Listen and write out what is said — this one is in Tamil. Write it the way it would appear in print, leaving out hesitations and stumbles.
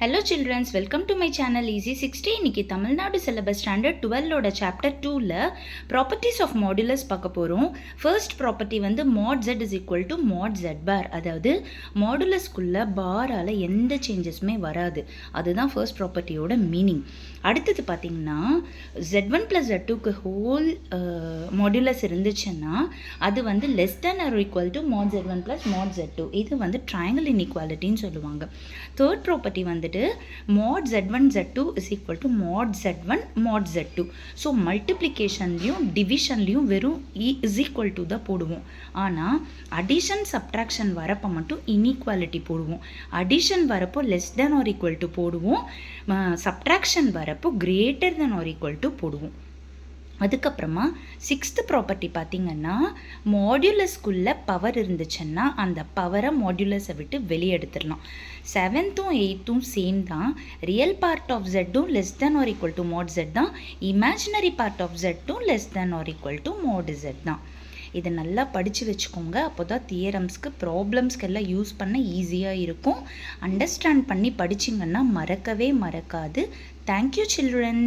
Hello children, welcome to my channel Easy 60. இன்னைக்கு தமிழ்நாடு சிலபஸ் ஸ்டாண்டர்ட் 12ஓட சாப்டர் 2ல ப்ராப்பர்ட்டிஸ் ஆஃப் மாடுலஸ் பார்க்க போகிறோம். ஃபர்ஸ்ட் ப்ராப்பர்ட்டி வந்து mod z is equal to mod z bar. அதாவது மாடுலஸ்குள்ள பாரால் எந்த சேஞ்சஸுமே வராது. அதுதான் ஃபர்ஸ்ட் ப்ராப்பர்ட்டியோட மீனிங். அடுத்தது பார்த்தீங்கன்னா z1 + z2க்கு ஹோல் மாடுலஸ் இருந்துச்சுன்னா அது வந்து less than or equal to mod z1 + mod z2. இது வந்து ட்ரையாங்கிள் இன்இக்வாலிட்டின்னு சொல்லுவாங்க. தேர்ட் ப்ராப்பர்ட்டி வந்துட்டு mod z1 z2 is equal to mod z1 mod z2. So மல்டிப்ளிகேஷன்லையும் டிவிஷன்லையும் வெறும் is equal to தான் போடுவோம். ஆனால் அடிஷன் சப்ட்ராக்ஷன் வரப்போ மட்டும் இன்இக்வாலிட்டி போடுவோம். அடிஷன் வரப்போ less than or equal to போடுவோம். சப்ட்ராக்ஷன் வரப்போ greater than or equal to போடுவோம். அதுக்கப்புறமா சிக்ஸ்த் ப்ராப்பர்ட்டி பார்த்திங்கன்னா மாடுலஸ்குள்ளே பவர் இருந்துச்சுன்னா அந்த பவரை மாடுலஸை விட்டு வெளியே எடுத்துடலாம். 7th 8th சேம் தான். ரியல் பார்ட் ஆஃப் ஜெட்டும் less than or equal to mod z தான். இமேஜினரி பார்ட் ஆஃப் ஜெட்டும் less than or equal to mod z தான். இதை நல்லா படித்து வச்சுக்கோங்க. அப்போ தான் தியரம்ஸ்க்கு ப்ராப்ளம்ஸ்க்கு எல்லாம் யூஸ் பண்ண ஈஸியாக இருக்கும். அண்டர்ஸ்டாண்ட் பண்ணி படிச்சிங்கன்னா மறக்கவே மறக்காது. Thank you children.